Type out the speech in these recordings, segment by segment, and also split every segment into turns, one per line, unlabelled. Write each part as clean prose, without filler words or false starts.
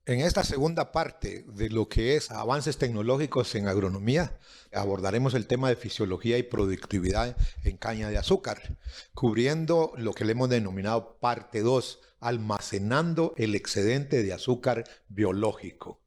En esta segunda parte de lo que es avances tecnológicos en agronomía, abordaremos el tema de fisiología y productividad en caña de azúcar, cubriendo lo que le hemos denominado parte 2, almacenando el excedente de azúcar biológico.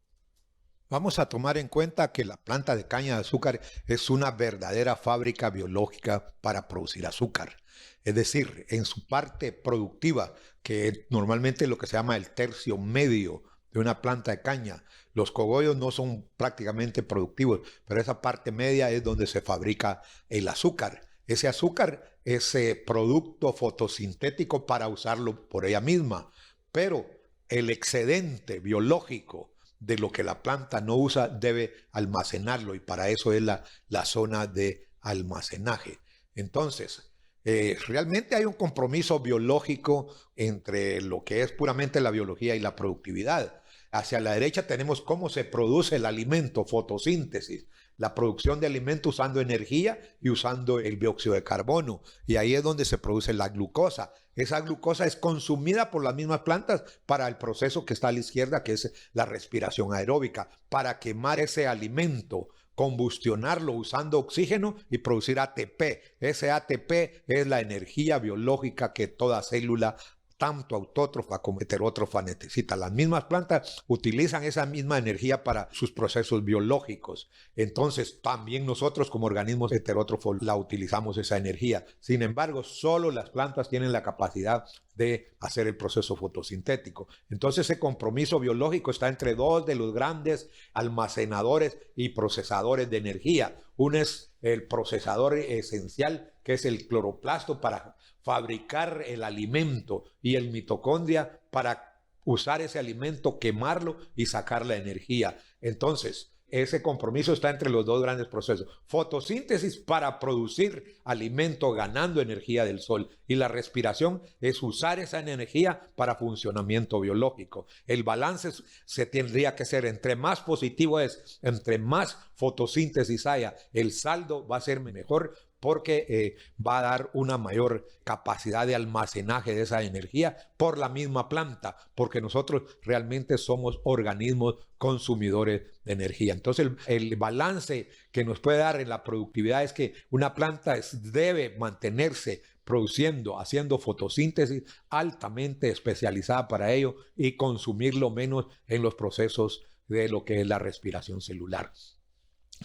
Vamos a tomar en cuenta que la planta de caña de azúcar es una verdadera fábrica biológica para producir azúcar. Es decir, en su parte productiva, que es normalmente lo que se llama el tercio medio de una planta de caña, los cogollos no son prácticamente productivos, pero esa parte media es donde se fabrica el azúcar. Ese azúcar es producto fotosintético para usarlo por ella misma, pero el excedente biológico de lo que la planta no usa debe almacenarlo, y para eso es la zona de almacenaje. Entonces, realmente hay un compromiso biológico entre lo que es puramente la biología y la productividad. Hacia la derecha tenemos cómo se produce el alimento, fotosíntesis, la producción de alimento usando energía y usando el dióxido de carbono. Y ahí es donde se produce la glucosa. Esa glucosa es consumida por las mismas plantas para el proceso que está a la izquierda, que es la respiración aeróbica, para quemar ese alimento, combustionarlo usando oxígeno y producir ATP. Ese ATP es la energía biológica que toda célula, tanto autótrofa como heterótrofa, necesita. Las mismas plantas utilizan esa misma energía para sus procesos biológicos. Entonces, también nosotros como organismos heterótrofos la utilizamos esa energía. Sin embargo, solo las plantas tienen la capacidad de hacer el proceso fotosintético. Entonces, ese compromiso biológico está entre dos de los grandes almacenadores y procesadores de energía. Uno es el procesador esencial, que es el cloroplasto para fabricar el alimento, y el mitocondria para usar ese alimento, quemarlo y sacar la energía. Entonces, ese compromiso está entre los dos grandes procesos. Fotosíntesis para producir alimento ganando energía del sol, y la respiración es usar esa energía para funcionamiento biológico. El balance se tendría que ser, entre más positivo es, entre más fotosíntesis haya, el saldo va a ser mejor, porque va a dar una mayor capacidad de almacenaje de esa energía por la misma planta, porque nosotros realmente somos organismos consumidores de energía. Entonces el balance que nos puede dar en la productividad es que una planta debe mantenerse produciendo, haciendo fotosíntesis altamente especializada para ello, y consumirlo menos en los procesos de lo que es la respiración celular.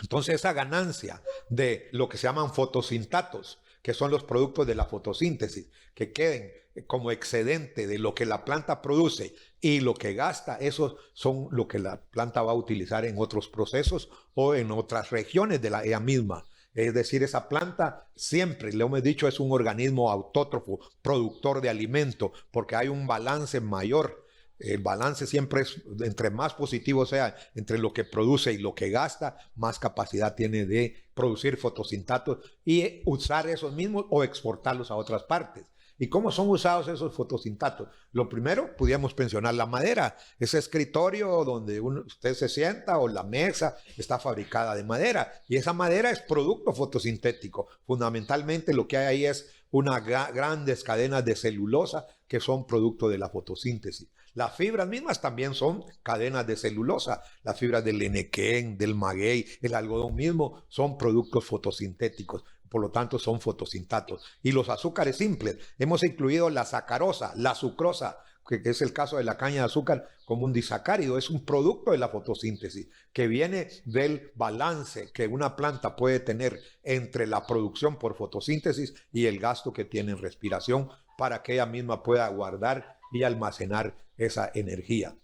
Entonces, esa ganancia de lo que se llaman fotosintatos, que son los productos de la fotosíntesis, que queden como excedente de lo que la planta produce y lo que gasta, esos son lo que la planta va a utilizar en otros procesos o en otras regiones de ella misma. Es decir, esa planta siempre, le hemos dicho, es un organismo autótrofo, productor de alimento, porque hay un balance mayor. El balance siempre es, entre más positivo sea entre lo que produce y lo que gasta, más capacidad tiene de producir fotosintatos y usar esos mismos o exportarlos a otras partes. ¿Y cómo son usados esos fotosintatos? Lo primero, podríamos mencionar la madera. Ese escritorio donde usted se sienta, o la mesa, está fabricada de madera. Y esa madera es producto fotosintético. Fundamentalmente lo que hay ahí es grandes cadenas de celulosa que son producto de la fotosíntesis. Las fibras mismas también son cadenas de celulosa. Las fibras del henequén, del maguey, el algodón mismo son productos fotosintéticos. Por lo tanto, son fotosintatos. Y los azúcares simples, hemos incluido la sacarosa, la sucrosa, que es el caso de la caña de azúcar, como un disacárido. Es un producto de la fotosíntesis que viene del balance que una planta puede tener entre la producción por fotosíntesis y el gasto que tiene en respiración, para que ella misma pueda guardar y almacenar esa energía.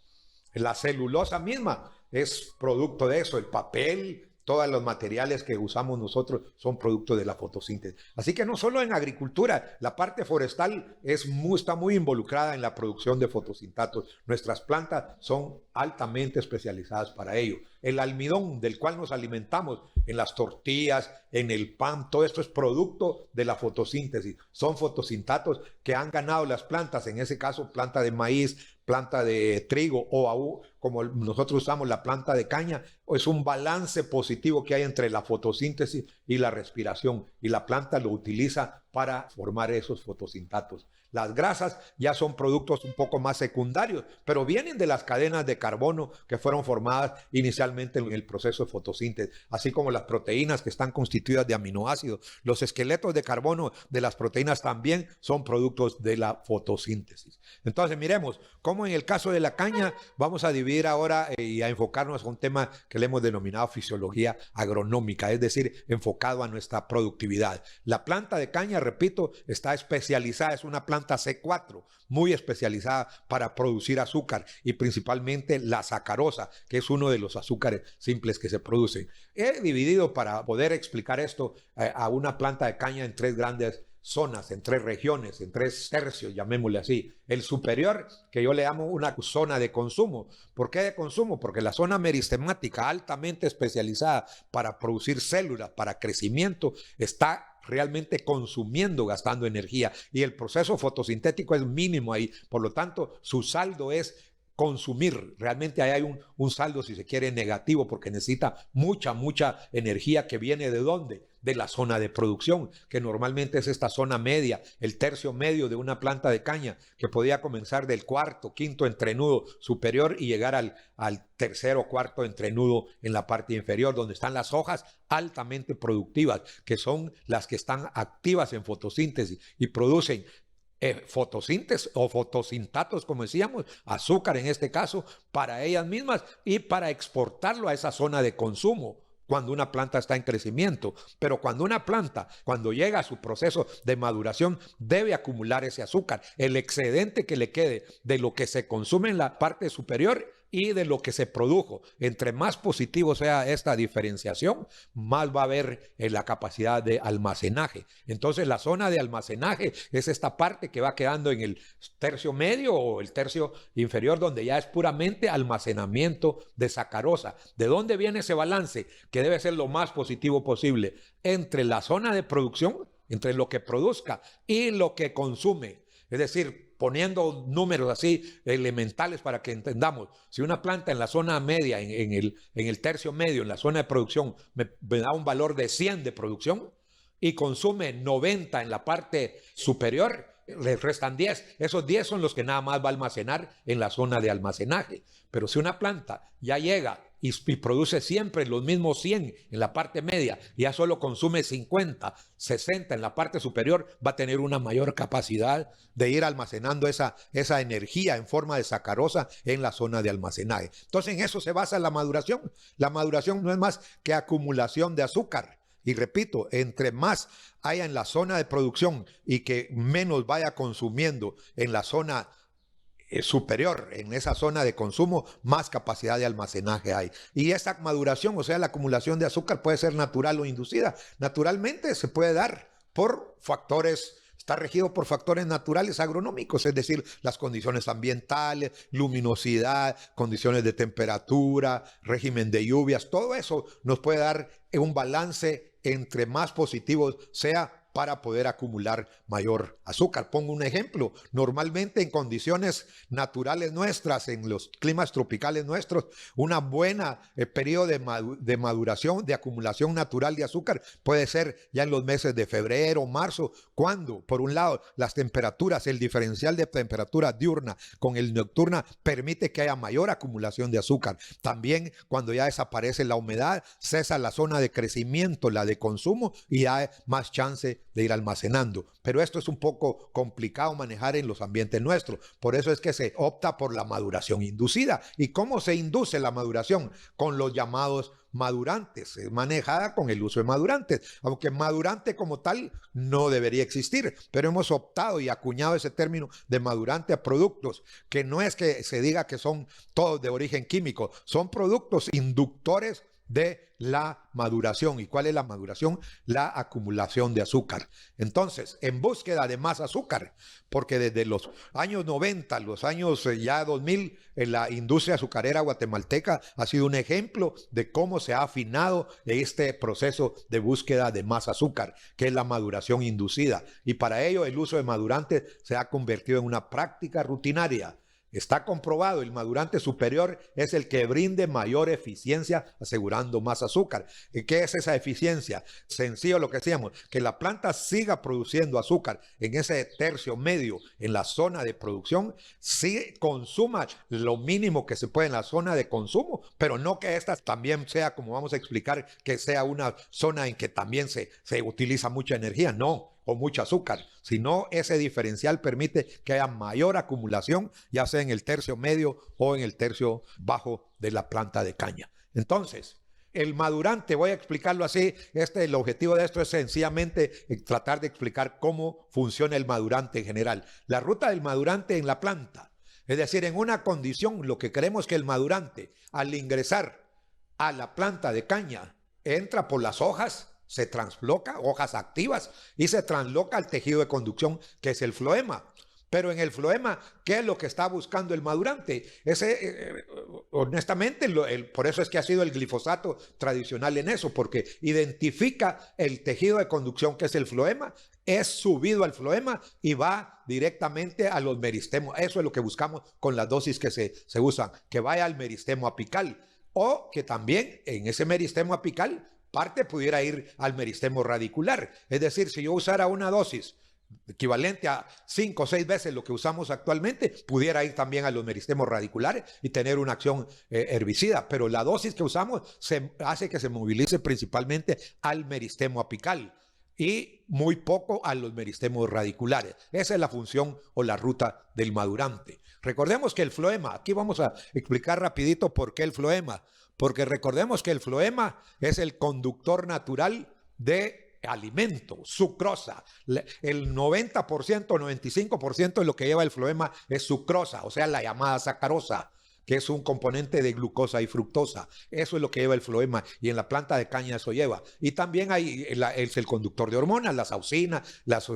La celulosa misma es producto de eso. El papel, todos los materiales que usamos nosotros son producto de la fotosíntesis. Así que no solo en agricultura, la parte forestal está muy involucrada en la producción de fotosintatos. Nuestras plantas son altamente especializadas para ello. El almidón del cual nos alimentamos en las tortillas, en el pan, todo esto es producto de la fotosíntesis. Son fotosintatos que han ganado las plantas, en ese caso planta de maíz, planta de trigo, o como nosotros usamos la planta de caña. Es un balance positivo que hay entre la fotosíntesis y la respiración, y la planta lo utiliza para formar esos fotosintatos. Las grasas ya son productos un poco más secundarios, pero vienen de las cadenas de carbono que fueron formadas inicialmente en el proceso de fotosíntesis, así como las proteínas que están constituidas de aminoácidos. Los esqueletos de carbono de las proteínas también son productos de la fotosíntesis. Entonces, miremos cómo en el caso de la caña vamos a dividir ahora y a enfocarnos a un tema que le hemos denominado fisiología agronómica, es decir, enfocado a nuestra productividad. La planta de caña, repito, está especializada, es una planta C4, muy especializada para producir azúcar y principalmente la sacarosa, que es uno de los azúcares simples que se producen. He dividido para poder explicar esto a una planta de caña en tres grandes zonas, en tres regiones, en tres tercios, llamémosle así. El superior, que yo le llamo una zona de consumo. ¿Por qué de consumo? Porque la zona meristemática, altamente especializada para producir células, para crecimiento, está realmente consumiendo, gastando energía, y el proceso fotosintético es mínimo ahí, por lo tanto su saldo es consumir. Realmente ahí hay un saldo, si se quiere, negativo, porque necesita mucha energía que viene ¿de dónde? De la zona de producción, que normalmente es esta zona media, el tercio medio de una planta de caña, que podía comenzar del cuarto, quinto entrenudo superior y llegar al tercero o cuarto entrenudo en la parte inferior, donde están las hojas altamente productivas, que son las que están activas en fotosíntesis y producen fotosíntesis o fotosintatos, como decíamos, azúcar en este caso, para ellas mismas y para exportarlo a esa zona de consumo cuando una planta está en crecimiento. Pero cuando una planta, cuando llega a su proceso de maduración, debe acumular ese azúcar, el excedente que le quede de lo que se consume en la parte superior y de lo que se produjo. Entre más positivo sea esta diferenciación, más va a haber la capacidad de almacenaje. Entonces la zona de almacenaje es esta parte que va quedando en el tercio medio o el tercio inferior, donde ya es puramente almacenamiento de sacarosa. ¿De dónde viene ese balance? Que debe ser lo más positivo posible entre la zona de producción, entre lo que produzca y lo que consume. Es decir, poniendo números así elementales para que entendamos, si una planta en la zona media, en el tercio medio, en la zona de producción, me da un valor de 100 de producción y consume 90 en la parte superior, le restan 10. Esos 10 son los que nada más va a almacenar en la zona de almacenaje. Pero si una planta ya llega y produce siempre los mismos 100 en la parte media y ya solo consume 50, 60 en la parte superior, va a tener una mayor capacidad de ir almacenando esa energía en forma de sacarosa en la zona de almacenaje. Entonces en eso se basa la maduración. La maduración no es más que acumulación de azúcar. Y repito, entre más haya en la zona de producción y que menos vaya consumiendo en la zona superior, en esa zona de consumo, más capacidad de almacenaje hay. Y esa maduración, o sea, la acumulación de azúcar puede ser natural o inducida. Naturalmente se puede dar por factores, está regido por factores naturales agronómicos, es decir, las condiciones ambientales, luminosidad, condiciones de temperatura, régimen de lluvias, todo eso nos puede dar un balance entre más positivos sea para poder acumular mayor azúcar. Pongo un ejemplo. Normalmente en condiciones naturales nuestras, en los climas tropicales nuestros, una buena periodo de maduración, de acumulación natural de azúcar puede ser ya en los meses de febrero, marzo, cuando, por un lado, las temperaturas, el diferencial de temperatura diurna con el nocturna permite que haya mayor acumulación de azúcar. También cuando ya desaparece la humedad, cesa la zona de crecimiento, la de consumo, y hay más chance de ir almacenando. Pero esto es un poco complicado manejar en los ambientes nuestros. Por eso es que se opta por la maduración inducida. ¿Y cómo se induce la maduración? Con los llamados madurantes. Es manejada con el uso de madurantes. Aunque madurante como tal no debería existir. Pero hemos optado y acuñado ese término de madurante a productos que no es que se diga que son todos de origen químico. Son productos inductores de la maduración. ¿Y cuál es la maduración? La acumulación de azúcar. Entonces, en búsqueda de más azúcar, porque desde los años 90, los años ya 2000, en la industria azucarera guatemalteca ha sido un ejemplo de cómo se ha afinado este proceso de búsqueda de más azúcar, que es la maduración inducida. Y para ello el uso de madurantes se ha convertido en una práctica rutinaria. Está comprobado, el madurante superior es el que brinde mayor eficiencia, asegurando más azúcar. ¿Y qué es esa eficiencia? Sencillo lo que decíamos, que la planta siga produciendo azúcar en ese tercio medio, en la zona de producción, sí consuma lo mínimo que se puede en la zona de consumo, pero no que esta también sea, como vamos a explicar, que sea una zona en que también se utiliza mucha energía, no, o mucho azúcar, sino ese diferencial permite que haya mayor acumulación, ya sea en el tercio medio o en el tercio bajo de la planta de caña. Entonces, el madurante, voy a explicarlo así, el objetivo de esto es sencillamente tratar de explicar cómo funciona el madurante en general. La ruta del madurante en la planta, es decir, en una condición, lo que queremos es que el madurante, al ingresar a la planta de caña, entra por las hojas, se transloca, hojas activas, y se transloca al tejido de conducción, que es el floema. Pero en el floema, ¿qué es lo que está buscando el madurante? Honestamente, por eso es que ha sido el glifosato tradicional en eso, porque identifica el tejido de conducción, que es el floema, es subido al floema y va directamente a los meristemos. Eso es lo que buscamos con las dosis que se usan, que vaya al meristemo apical, o que también en ese meristemo apical parte pudiera ir al meristemo radicular. Es decir, si yo usara una dosis equivalente a 5 o 6 veces lo que usamos actualmente, pudiera ir también a los meristemos radiculares y tener una acción herbicida, pero la dosis que usamos hace que se movilice principalmente al meristemo apical y muy poco a los meristemos radiculares. Esa es la función o la ruta del madurante. Recordemos que el floema, aquí vamos a explicar rapidito por qué el floema, porque recordemos que el floema es el conductor natural de alimento, sucrosa. El 90%, 95% de lo que lleva el floema es sucrosa, o sea, la llamada sacarosa, que es un componente de glucosa y fructosa. Eso es lo que lleva el floema, y en la planta de caña eso lleva. Y también es el conductor de hormonas, las auxinas, las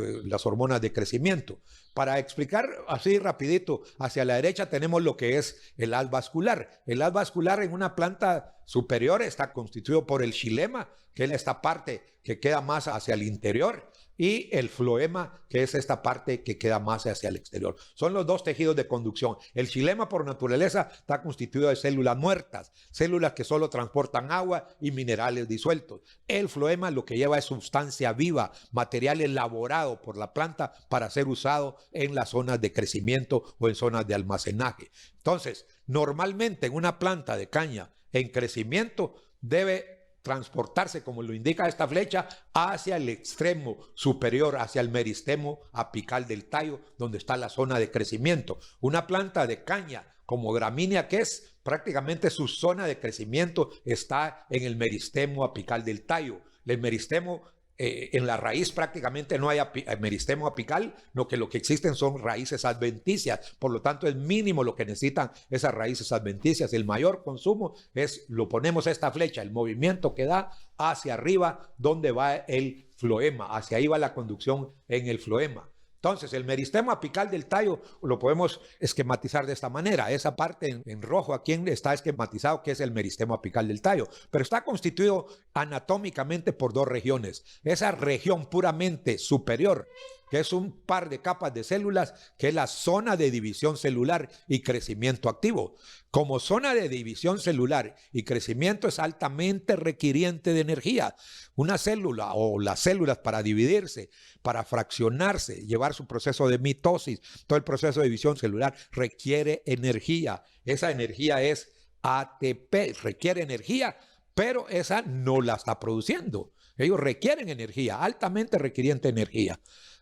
hormonas de crecimiento. Para explicar así rapidito, hacia la derecha tenemos lo que es el haz vascular. El haz vascular en una planta superior está constituido por el xilema, que es esta parte que queda más hacia el interior, y el floema, que es esta parte que queda más hacia el exterior. Son los dos tejidos de conducción. El xilema por naturaleza está constituido de células muertas, células que solo transportan agua y minerales disueltos. El floema lo que lleva es sustancia viva, material elaborado por la planta para ser usado en las zonas de crecimiento o en zonas de almacenaje. Entonces, normalmente en una planta de caña en crecimiento debe transportarse, como lo indica esta flecha, hacia el extremo superior, hacia el meristemo apical del tallo, donde está la zona de crecimiento. Una planta de caña como gramínea, que es prácticamente su zona de crecimiento, está en el meristemo apical del tallo. El meristemo en la raíz prácticamente no hay meristemo apical, no, que lo que existen son raíces adventicias, por lo tanto es mínimo lo que necesitan esas raíces adventicias. El mayor consumo es, lo ponemos a esta flecha, el movimiento que da hacia arriba donde va el floema, hacia ahí va la conducción en el floema. Entonces, el meristemo apical del tallo lo podemos esquematizar de esta manera. Esa parte en rojo aquí está esquematizado, que es el meristemo apical del tallo. Pero está constituido anatómicamente por dos regiones. Esa región puramente superior, que es un par de capas de células, que es la zona de división celular y crecimiento activo. Como zona de división celular y crecimiento es altamente requiriente de energía. Una célula o las células para dividirse, para fraccionarse, llevar su proceso de mitosis, todo el proceso de división celular requiere energía. Esa energía es ATP, requiere energía, pero esa no la está produciendo. Ellos requieren energía, altamente requiriente de energía.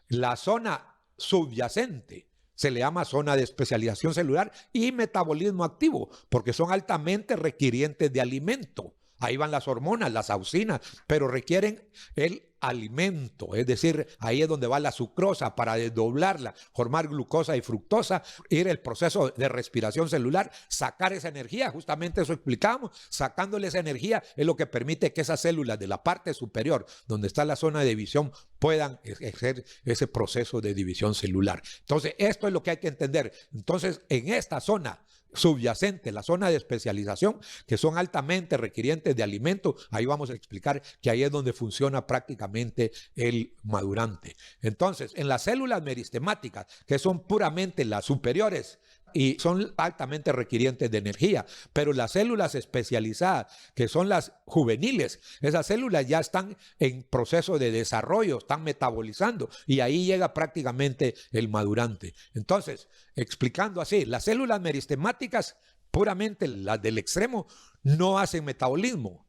La zona subyacente se le llama zona de especialización celular y metabolismo activo, porque son altamente requirientes de alimento. Ahí van las hormonas, las auxinas, pero requieren el alimento, es decir, ahí es donde va la sucrosa para desdoblarla, formar glucosa y fructosa, ir el proceso de respiración celular, sacar esa energía, justamente eso explicamos, sacándole esa energía es lo que permite que esas células de la parte superior, donde está la zona de división, puedan ejercer ese proceso de división celular. Entonces, esto es lo que hay que entender. Entonces, en esta zona subyacente, la zona de especialización, que son altamente requirientes de alimento, ahí vamos a explicar que ahí es donde funciona prácticamente el madurante. Entonces, en las células meristemáticas, que son puramente las superiores, y son altamente requirientes de energía, pero las células especializadas, que son las juveniles, esas células ya están en proceso de desarrollo, están metabolizando y ahí llega prácticamente el madurante. Entonces, explicando así, las células meristemáticas, puramente las del extremo, no hacen metabolismo.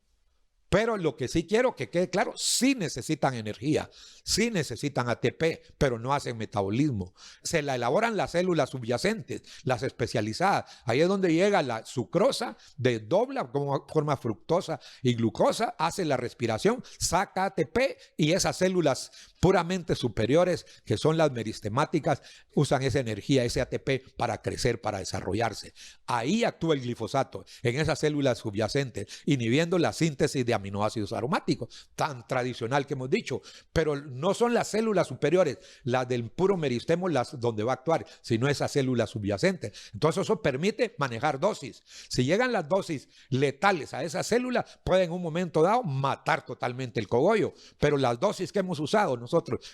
Pero lo que sí quiero que quede claro, sí necesitan energía, sí necesitan ATP, pero no hacen metabolismo. Se la elaboran las células subyacentes, las especializadas. Ahí es donde llega la sucrosa, desdobla como forma fructosa y glucosa, hace la respiración, saca ATP y esas células puramente superiores, que son las meristemáticas, usan esa energía, ese ATP para crecer, para desarrollarse. Ahí actúa el glifosato, en esas células subyacentes, inhibiendo la síntesis de aminoácidos aromáticos, tan tradicional que hemos dicho, pero no son las células superiores, las del puro meristemo, las donde va a actuar, sino esas células subyacentes. Entonces eso permite manejar dosis. Si llegan las dosis letales a esa célula, puede en un momento dado matar totalmente el cogollo, pero las dosis que hemos usado nosotros,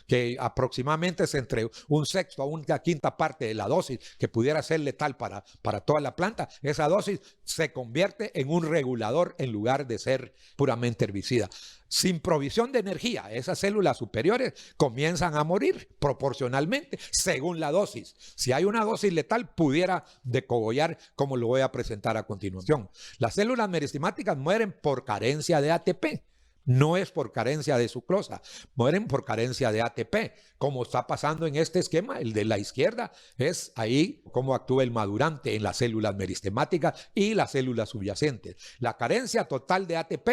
que aproximadamente es entre un sexto a una quinta parte de la dosis que pudiera ser letal para toda la planta, esa dosis se convierte en un regulador en lugar de ser puramente herbicida. Sin provisión de energía, esas células superiores comienzan a morir proporcionalmente según la dosis. Si hay una dosis letal, pudiera decogollar, como lo voy a presentar a continuación. Las células meristemáticas mueren por carencia de ATP. No es por carencia de sucrosa, mueren por carencia de ATP, como está pasando en este esquema. El de la izquierda es ahí cómo actúa el madurante en las células meristemáticas y las células subyacentes. La carencia total de ATP,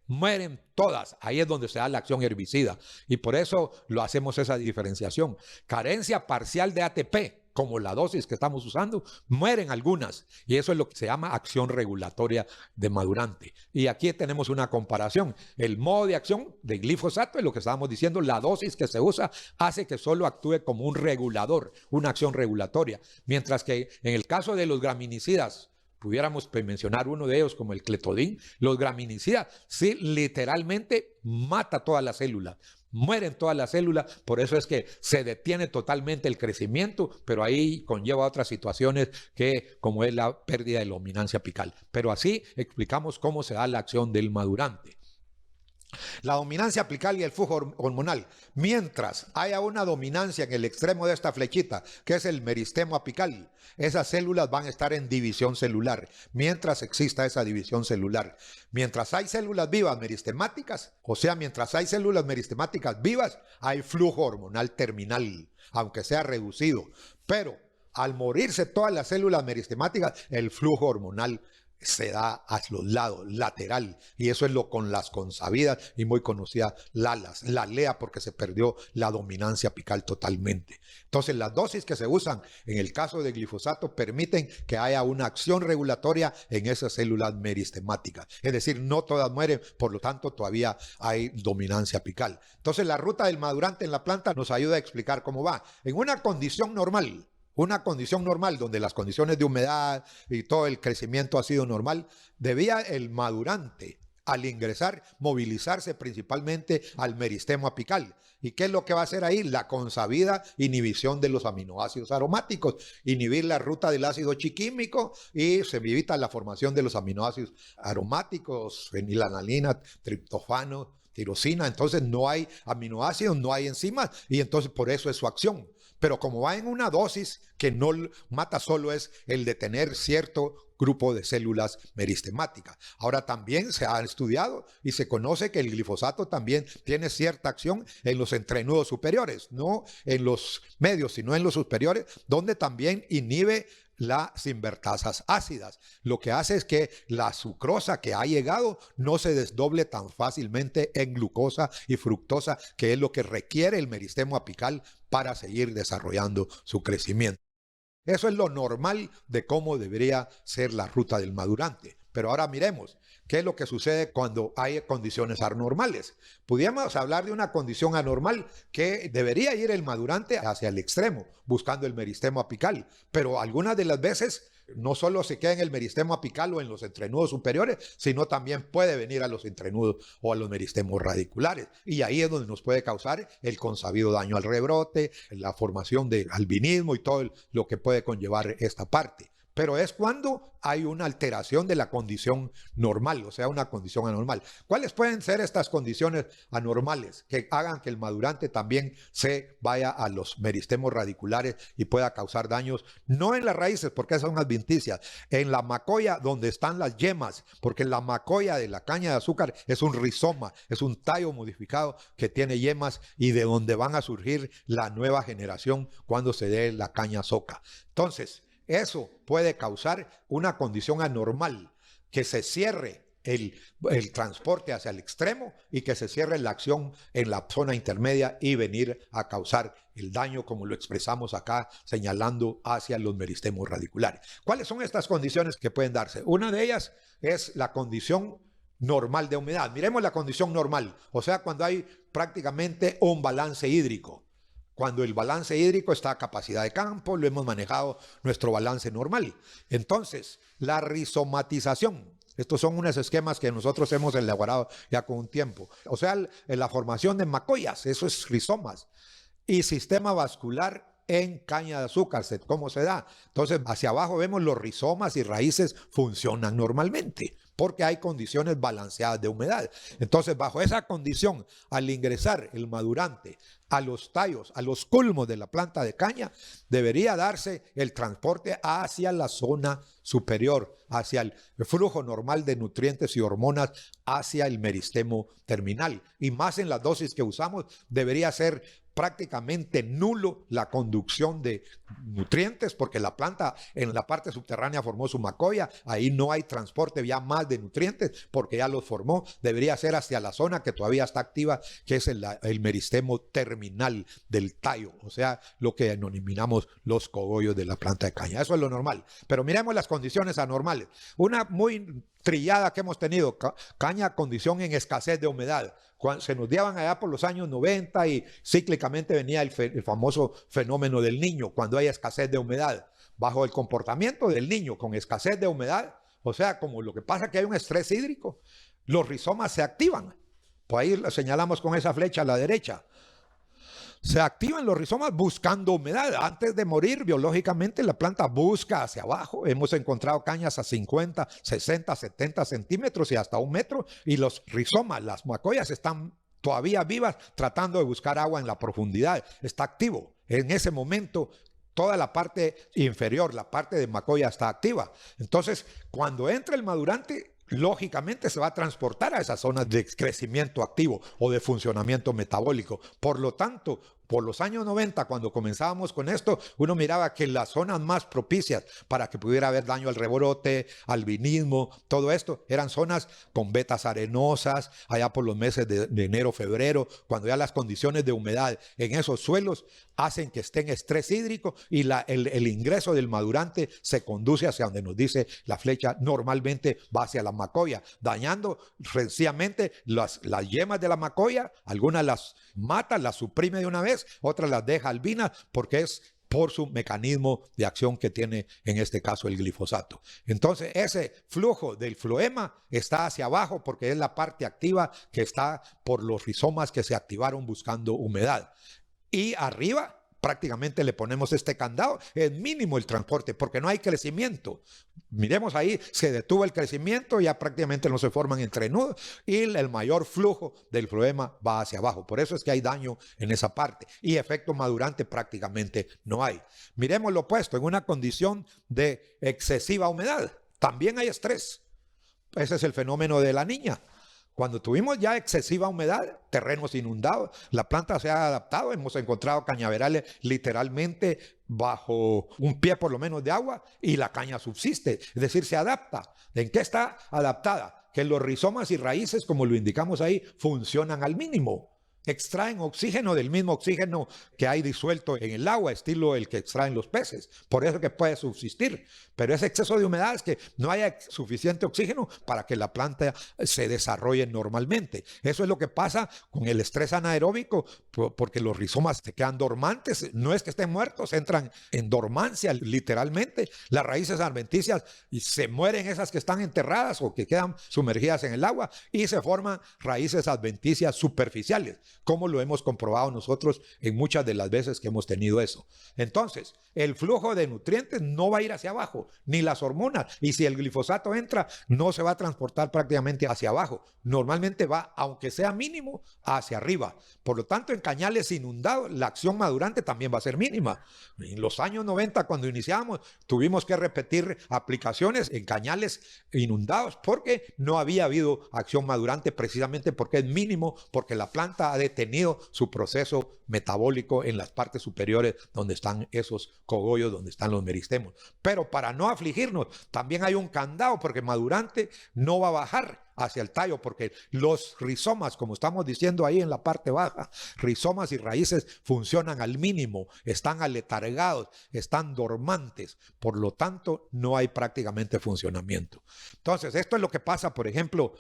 mueren todas. Ahí es donde se da la acción herbicida y por eso lo hacemos esa diferenciación. Carencia parcial de ATP, como la dosis que estamos usando, mueren algunas y eso es lo que se llama acción regulatoria de madurante. Y aquí tenemos una comparación. El modo de acción de glifosato es lo que estábamos diciendo, la dosis que se usa hace que solo actúe como un regulador, una acción regulatoria, mientras que en el caso de los graminicidas, pudiéramos mencionar uno de ellos como el cletodin, los graminicidas, sí, literalmente mata todas las células, mueren todas las células, por eso es que se detiene totalmente el crecimiento, pero ahí conlleva otras situaciones que, como es la pérdida de dominancia apical. Pero así explicamos cómo se da la acción del madurante. La dominancia apical y el flujo hormonal. Mientras haya una dominancia en el extremo de esta flechita, que es el meristemo apical, esas células van a estar en división celular. Mientras exista esa división celular. Mientras hay células vivas meristemáticas, o sea, mientras hay células meristemáticas vivas, hay flujo hormonal terminal, aunque sea reducido. Pero al morirse todas las células meristemáticas, el flujo hormonal se da a los lados, lateral, y eso es lo con las consabidas y muy conocida LALAS, la LEA, porque se perdió la dominancia apical totalmente. Entonces las dosis que se usan en el caso de glifosato permiten que haya una acción regulatoria en esas células meristemáticas, es decir, no todas mueren, por lo tanto todavía hay dominancia apical. Entonces la ruta del madurante en la planta nos ayuda a explicar cómo va. En una condición normal donde las condiciones de humedad y todo el crecimiento ha sido normal, debía el madurante al ingresar movilizarse principalmente al meristemo apical. ¿Y qué es lo que va a hacer ahí? La consabida inhibición de los aminoácidos aromáticos, inhibir la ruta del ácido chiquímico y se evita la formación de los aminoácidos aromáticos, fenilalanina, triptofano, tirosina. Entonces no hay aminoácidos, no hay enzimas y entonces por eso es su acción. Pero como va en una dosis que no mata, solo es el de tener cierto grupo de células meristemáticas. Ahora también se ha estudiado y se conoce que el glifosato también tiene cierta acción en los entrenudos superiores, no en los medios, sino en los superiores, donde también inhibe las invertasas ácidas. Lo que hace es que la sucrosa que ha llegado no se desdoble tan fácilmente en glucosa y fructosa, que es lo que requiere el meristemo apical para seguir desarrollando su crecimiento. Eso es lo normal de cómo debería ser la ruta del madurante. Pero ahora miremos, ¿qué es lo que sucede cuando hay condiciones anormales? Pudiéramos hablar de una condición anormal que debería ir el madurante hacia el extremo, buscando el meristemo apical, pero algunas de las veces no solo se queda en el meristemo apical o en los entrenudos superiores, sino también puede venir a los entrenudos o a los meristemos radiculares. Y ahí es donde nos puede causar el consabido daño al rebrote, la formación de albinismo y todo lo que puede conllevar esta parte. Pero es cuando hay una alteración de la condición normal, o sea, una condición anormal. ¿Cuáles pueden ser estas condiciones anormales que hagan que el madurante también se vaya a los meristemos radiculares y pueda causar daños? No en las raíces, porque esas son adventicias, en la macoya donde están las yemas, porque la macoya de la caña de azúcar es un rizoma, es un tallo modificado que tiene yemas y de donde van a surgir la nueva generación cuando se dé la caña soca. Entonces, eso puede causar una condición anormal, que se cierre el transporte hacia el extremo y que se cierre la acción en la zona intermedia y venir a causar el daño, como lo expresamos acá, señalando hacia los meristemos radiculares. ¿Cuáles son estas condiciones que pueden darse? Una de ellas es la condición normal de humedad. Miremos la condición normal, o sea, cuando hay prácticamente un balance hídrico. Cuando el balance hídrico está a capacidad de campo, lo hemos manejado nuestro balance normal. Entonces, la rizomatización. Estos son unos esquemas que nosotros hemos elaborado ya con un tiempo. O sea, la formación de macoyas, eso es rizomas. Y sistema vascular en caña de azúcar, ¿cómo se da? Entonces, hacia abajo vemos los rizomas y raíces funcionan normalmente, porque hay condiciones balanceadas de humedad. Entonces, bajo esa condición, al ingresar el madurante a los tallos, a los culmos de la planta de caña, debería darse el transporte hacia la zona superior, hacia el flujo normal de nutrientes y hormonas, hacia el meristemo terminal. Y más en las dosis que usamos, debería ser prácticamente nulo la conducción de nutrientes, porque la planta en la parte subterránea formó su macoya, ahí no hay transporte ya más de nutrientes porque ya los formó. Debería ser hacia la zona que todavía está activa, que es el meristemo terminal del tallo, o sea, lo que denominamos los cogollos de la planta de caña. Eso es lo normal. Pero miremos las condiciones anormales. Una muy trillada que hemos tenido, caña condición en escasez de humedad. Cuando se nos daban allá por los años 90 y cíclicamente venía el famoso fenómeno del niño, cuando hay escasez de humedad. Bajo el comportamiento del niño con escasez de humedad, o sea, como lo que pasa que hay un estrés hídrico, los rizomas se activan. Pues ahí lo señalamos con esa flecha a la derecha. Se activan los rizomas buscando humedad. Antes de morir, biológicamente, la planta busca hacia abajo. Hemos encontrado cañas a 50, 60, 70 centímetros y hasta 1 metro. Y los rizomas, las macoyas, están todavía vivas tratando de buscar agua en la profundidad. Está activo. En ese momento, toda la parte inferior, la parte de macoya está activa. Entonces, cuando entra el madurante, lógicamente se va a transportar a esas zonas de crecimiento activo o de funcionamiento metabólico. Por lo tanto, por los años 90, cuando comenzábamos con esto, uno miraba que las zonas más propicias para que pudiera haber daño al rebrote, albinismo, todo esto, eran zonas con vetas arenosas, allá por los meses de enero, febrero, cuando ya las condiciones de humedad en esos suelos hacen que esté en estrés hídrico y el ingreso del madurante se conduce hacia donde nos dice la flecha, normalmente va hacia la macoya, dañando sencillamente las yemas de la macoya. Algunas las mata, las suprime de una vez, otras las deja albinas porque es por su mecanismo de acción que tiene en este caso el glifosato. Entonces ese flujo del floema está hacia abajo porque es la parte activa que está por los rizomas que se activaron buscando humedad. Y arriba prácticamente le ponemos este candado, es mínimo el transporte porque no hay crecimiento. Miremos ahí, se detuvo el crecimiento, ya prácticamente no se forman entrenudos y el mayor flujo del floema va hacia abajo. Por eso es que hay daño en esa parte y efecto madurante prácticamente no hay. Miremos lo opuesto, en una condición de excesiva humedad, también hay estrés. Ese es el fenómeno de la niña. Cuando tuvimos ya excesiva humedad, terrenos inundados, la planta se ha adaptado, hemos encontrado cañaverales literalmente bajo un pie por lo menos de agua y la caña subsiste, es decir, se adapta. ¿En qué está adaptada? Que los rizomas y raíces, como lo indicamos ahí, funcionan al mínimo. extraen oxígeno del mismo oxígeno que hay disuelto en el agua, estilo el que extraen los peces. Por eso que puede subsistir. Pero ese exceso de humedad es que no haya suficiente oxígeno para que la planta se desarrolle normalmente. Eso es lo que pasa con el estrés anaeróbico, porque los rizomas se quedan dormantes. No es que estén muertos, entran en dormancia literalmente. Las raíces adventicias y se mueren esas que están enterradas o que quedan sumergidas en el agua y se forman raíces adventicias superficiales, como lo hemos comprobado nosotros en muchas de las veces que hemos tenido eso. Entonces, el flujo de nutrientes no va a ir hacia abajo, ni las hormonas, y si el glifosato entra, no se va a transportar prácticamente hacia abajo. Normalmente va, aunque sea mínimo, hacia arriba. Por lo tanto, en cañales inundados, la acción madurante también va a ser mínima. En los años 90, cuando iniciamos, tuvimos que repetir aplicaciones en cañales inundados porque no había habido acción madurante, precisamente porque es mínimo, porque la planta ha detenido su proceso metabólico en las partes superiores donde están esos cogollos, donde están los meristemos. Pero para no afligirnos, también hay un candado, porque madurante no va a bajar hacia el tallo, porque los rizomas, como estamos diciendo ahí en la parte baja, rizomas y raíces funcionan al mínimo, están aletargados, están dormantes, por lo tanto no hay prácticamente funcionamiento. Entonces, esto es lo que pasa, por ejemplo,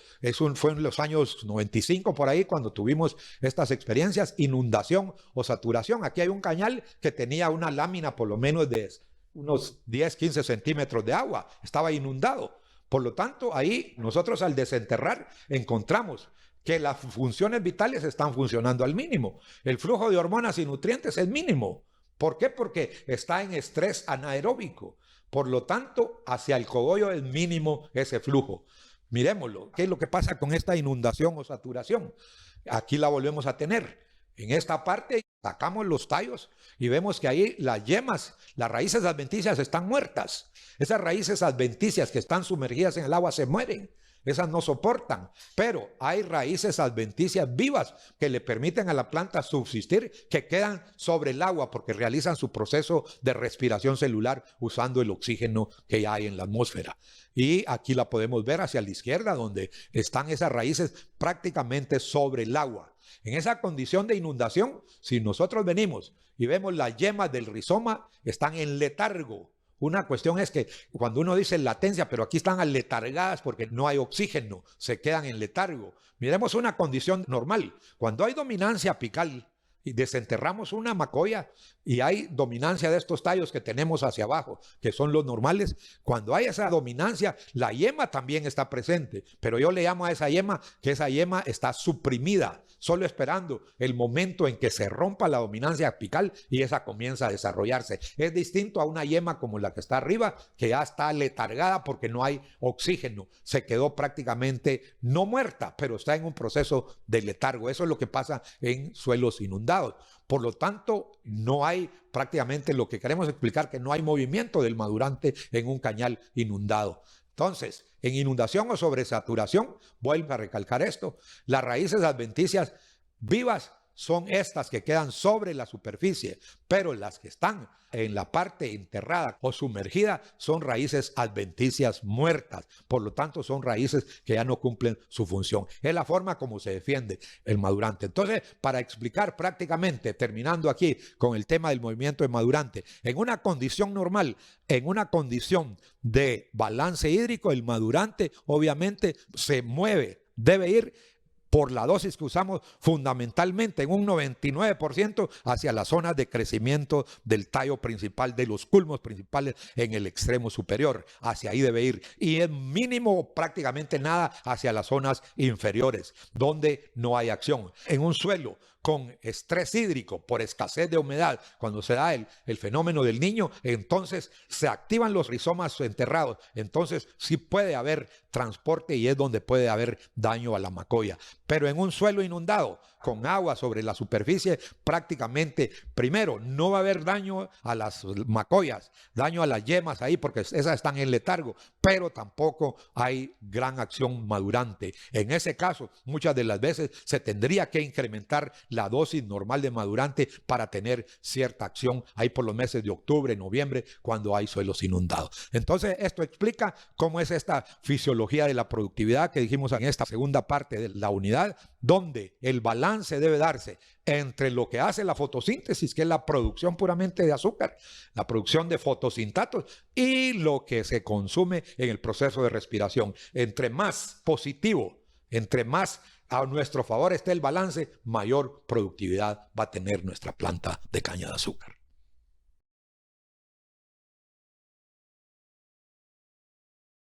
fue en los años 95 por ahí cuando tuvimos estas experiencias, inundación o saturación. Aquí hay un cañal que tenía una lámina por lo menos de unos 10, 15 centímetros de agua, estaba inundado. Por lo tanto, ahí nosotros al desenterrar encontramos que las funciones vitales están funcionando al mínimo. El flujo de hormonas y nutrientes es mínimo. ¿Por qué? Porque está en estrés anaeróbico. Por lo tanto, hacia el cogollo es mínimo ese flujo. Miremoslo. ¿Qué es lo que pasa con esta inundación o saturación? Aquí la volvemos a tener. En esta parte sacamos los tallos y vemos que ahí las yemas, las raíces adventicias están muertas. Esas raíces adventicias que están sumergidas en el agua se mueren. Esas no soportan. Pero hay raíces adventicias vivas que le permiten a la planta subsistir, que quedan sobre el agua porque realizan su proceso de respiración celular usando el oxígeno que hay en la atmósfera. Y aquí la podemos ver hacia la izquierda, donde están esas raíces prácticamente sobre el agua. En esa condición de inundación, si nosotros venimos y vemos las yemas del rizoma, están en letargo. Una cuestión es que cuando uno dice latencia, pero aquí están aletargadas porque no hay oxígeno, se quedan en letargo. Miremos una condición normal. Cuando hay dominancia apical y desenterramos una macoya y hay dominancia de estos tallos que tenemos hacia abajo, que son los normales, cuando hay esa dominancia, la yema también está presente, pero yo le llamo a esa yema que esa yema está suprimida, solo esperando el momento en que se rompa la dominancia apical y esa comienza a desarrollarse. Es distinto a una yema como la que está arriba, que ya está letargada porque no hay oxígeno, se quedó prácticamente no muerta, pero está en un proceso de letargo. Eso es lo que pasa en suelos inundados. Por lo tanto, no hay prácticamente lo que queremos explicar, que no hay movimiento del madurante en un cañal inundado. Entonces, en inundación o sobresaturación, vuelvo a recalcar esto, las raíces adventicias vivas son estas que quedan sobre la superficie, pero las que están en la parte enterrada o sumergida son raíces adventicias muertas. Por lo tanto, son raíces que ya no cumplen su función. Es la forma como se defiende el madurante. Entonces, para explicar prácticamente, terminando aquí con el tema del movimiento del madurante, en una condición normal, en una condición de balance hídrico, el madurante obviamente se mueve, debe ir por la dosis que usamos fundamentalmente en un 99% hacia las zonas de crecimiento del tallo principal, de los culmos principales en el extremo superior. Hacia ahí debe ir. Y es mínimo prácticamente nada hacia las zonas inferiores, donde no hay acción. En un suelo con estrés hídrico por escasez de humedad, cuando se da el fenómeno del niño, entonces se activan los rizomas enterrados, entonces sí puede haber transporte y es donde puede haber daño a la macoya. Pero en un suelo inundado, con agua sobre la superficie, prácticamente, primero, no va a haber daño a las macoyas, daño a las yemas ahí, porque esas están en letargo, pero tampoco hay gran acción madurante. En ese caso, muchas de las veces se tendría que incrementar la dosis normal de madurante para tener cierta acción ahí por los meses de octubre, noviembre, cuando hay suelos inundados. Entonces, esto explica cómo es esta fisiología de la productividad que dijimos en esta segunda parte de la unidad, donde el balance debe darse entre lo que hace la fotosíntesis, que es la producción puramente de azúcar, la producción de fotosintatos, y lo que se consume en el proceso de respiración. Entre más positivo, entre más a nuestro favor esté el balance, mayor productividad va a tener nuestra planta de caña de azúcar.